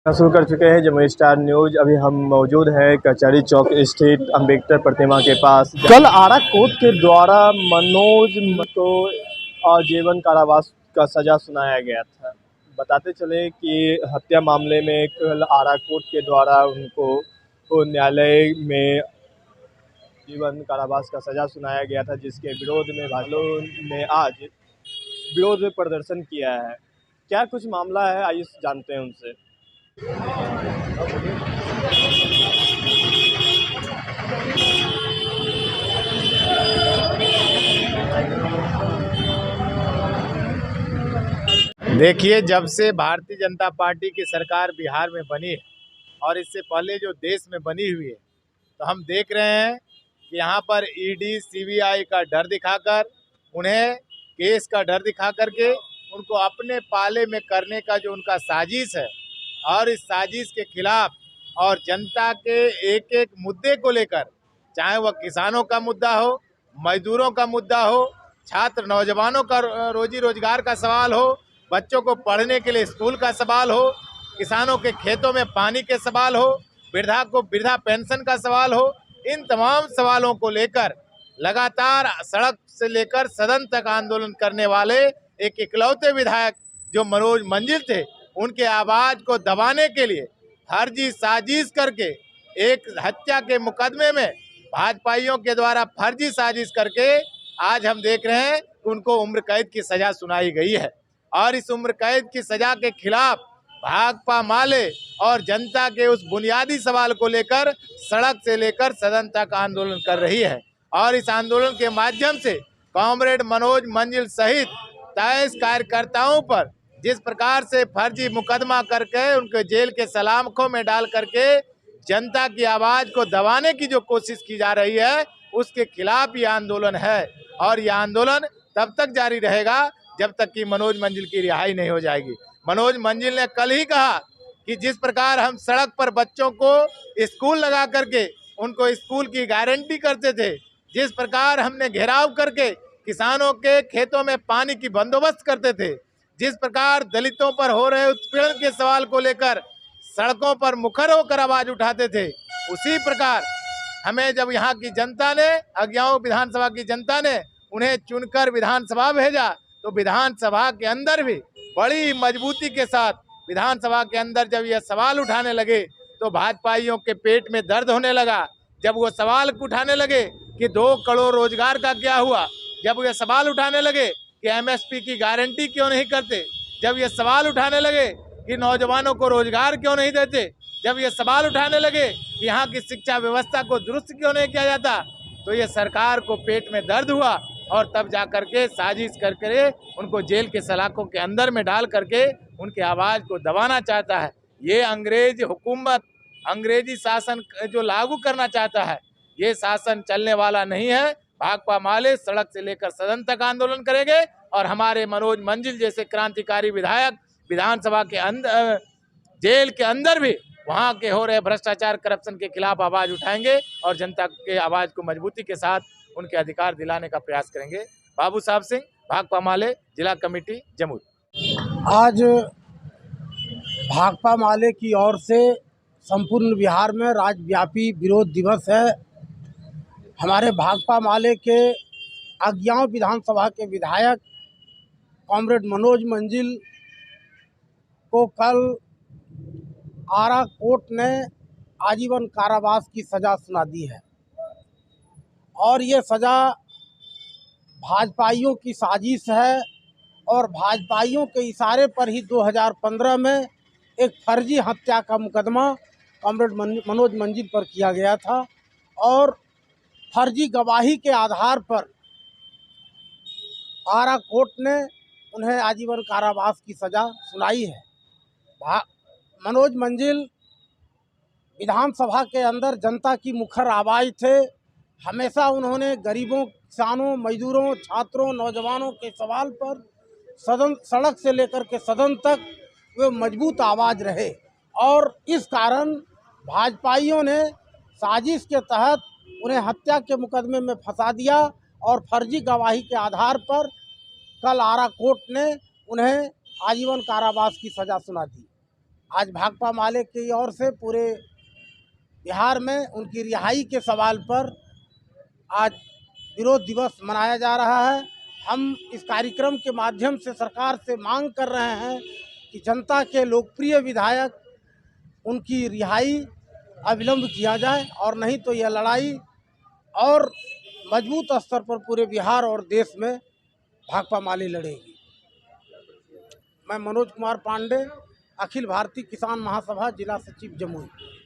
शुरू कर चुके हैं जमुई स्टार न्यूज। अभी हम मौजूद हैं कचहरी चौक स्थित अंबेडकर प्रतिमा के पास। कल आरा कोर्ट के द्वारा मनोज को आजीवन कारावास का सजा सुनाया गया था। बताते चले कि हत्या मामले में कल आरा कोर्ट के द्वारा उनको न्यायालय में जीवन कारावास का सजा सुनाया गया था, जिसके विरोध में भाजपा ने आज विरोध प्रदर्शन किया है। क्या कुछ मामला है, आइए जानते हैं उनसे। देखिए, जब से भारतीय जनता पार्टी की सरकार बिहार में बनी है और इससे पहले जो देश में बनी हुई है, तो हम देख रहे हैं कि यहाँ पर ईडी सीबीआई का डर दिखाकर, उन्हें केस का डर दिखा करके उनको अपने पाले में करने का जो उनका साजिश है, और इस साजिश के खिलाफ और जनता के एक एक मुद्दे को लेकर, चाहे वह किसानों का मुद्दा हो, मजदूरों का मुद्दा हो, छात्र नौजवानों का रोजी रोजगार का सवाल हो, बच्चों को पढ़ने के लिए स्कूल का सवाल हो, किसानों के खेतों में पानी के सवाल हो, वृद्धा पेंशन का सवाल हो, इन तमाम सवालों को लेकर लगातार सड़क से लेकर सदन तक आंदोलन करने वाले एक इकलौते विधायक जो मनोज मंजिल थे, उनके आवाज को दबाने के लिए फर्जी साजिश करके एक हत्या के मुकदमे में भाजपाइयों के द्वारा फर्जी साजिश करके आज हम देख रहे हैं कि उनको उम्र कैद की सजा सुनाई गई है। और इस उम्र कैद की सजा के खिलाफ भाकपा माले और जनता के उस बुनियादी सवाल को लेकर सड़क से लेकर सदन तक आंदोलन कर रही है। और इस आंदोलन के माध्यम से कॉमरेड मनोज मंजिल सहित 23 कार्यकर्ताओं पर जिस प्रकार से फर्जी मुकदमा करके उनके जेल के सलाखों में डाल करके जनता की आवाज को दबाने की जो कोशिश की जा रही है, उसके खिलाफ ये आंदोलन है। और ये आंदोलन तब तक जारी रहेगा जब तक कि मनोज मंजिल की रिहाई नहीं हो जाएगी। मनोज मंजिल ने कल ही कहा कि जिस प्रकार हम सड़क पर बच्चों को स्कूल लगा करके उनको स्कूल की गारंटी करते थे, जिस प्रकार हमने घेराव करके किसानों के खेतों में पानी की बंदोबस्त करते थे, जिस प्रकार दलितों पर हो रहे उत्पीड़न के सवाल को लेकर सड़कों पर मुखर होकर आवाज उठाते थे, उसी प्रकार हमें जब यहाँ की जनता ने, अज्ञाओं विधानसभा की जनता ने उन्हें चुनकर विधानसभा भेजा, तो विधानसभा के अंदर भी बड़ी मजबूती के साथ विधानसभा के अंदर जब यह सवाल उठाने लगे तो भाजपाइयों के पेट में दर्द होने लगा। जब वो सवाल उठाने लगे कि 2 करोड़ रोजगार का क्या हुआ, जब ये सवाल उठाने लगे कि एमएसपी की गारंटी क्यों नहीं करते, जब ये सवाल उठाने लगे कि नौजवानों को रोजगार क्यों नहीं देते, जब ये सवाल उठाने लगे कि यहाँ की शिक्षा व्यवस्था को दुरुस्त क्यों नहीं किया जाता, तो ये सरकार को पेट में दर्द हुआ और तब जा करके साजिश करके उनको जेल के सलाखों के अंदर में डाल करके उनकी आवाज़ को दबाना चाहता है। ये अंग्रेज हुकूमत, अंग्रेजी शासन जो लागू करना चाहता है, ये शासन चलने वाला नहीं है। भाकपा माले सड़क से लेकर सदन तक आंदोलन करेंगे और हमारे मनोज मंजिल जैसे क्रांतिकारी विधायक विधानसभा के अंदर, जेल के अंदर भी वहाँ के हो रहे भ्रष्टाचार करप्शन के खिलाफ आवाज उठाएंगे और जनता के आवाज को मजबूती के साथ उनके अधिकार दिलाने का प्रयास करेंगे। बाबू साहब सिंह, भाकपा माले, जिला कमेटी, जमुई। आज भाकपा माले की ओर से संपूर्ण बिहार में राज्यव्यापी विरोध दिवस है। हमारे भाकपा माले के अज्ञाओं विधानसभा के विधायक कॉमरेड मनोज मंजिल को कल आरा कोर्ट ने आजीवन कारावास की सज़ा सुना दी है और ये सज़ा भाजपाइयों की साजिश है और भाजपाइयों के इशारे पर ही 2015 में एक फर्जी हत्या का मुकदमा कॉमरेड मनोज मंजिल पर किया गया था और फर्जी गवाही के आधार पर आरा कोर्ट ने उन्हें आजीवन कारावास की सज़ा सुनाई है। मनोज मंजिल विधानसभा के अंदर जनता की मुखर आवाज़ थे। हमेशा उन्होंने गरीबों, किसानों, मजदूरों, छात्रों, नौजवानों के सवाल पर सड़क से लेकर के सदन तक वे मजबूत आवाज़ रहे और इस कारण भाजपाइयों ने साजिश के तहत उन्हें हत्या के मुकदमे में फंसा दिया और फर्जी गवाही के आधार पर कल आरा कोर्ट ने उन्हें आजीवन कारावास की सज़ा सुना दी। आज भाकपा माले की ओर से पूरे बिहार में उनकी रिहाई के सवाल पर आज विरोध दिवस मनाया जा रहा है। हम इस कार्यक्रम के माध्यम से सरकार से मांग कर रहे हैं कि जनता के लोकप्रिय विधायक उनकी रिहाई अविलंब किया जाए, और नहीं तो यह लड़ाई और मजबूत स्तर पर पूरे बिहार और देश में भाकपा माले लड़ेगी। मैं मनोज कुमार पांडे, अखिल भारतीय किसान महासभा, जिला सचिव जमुई।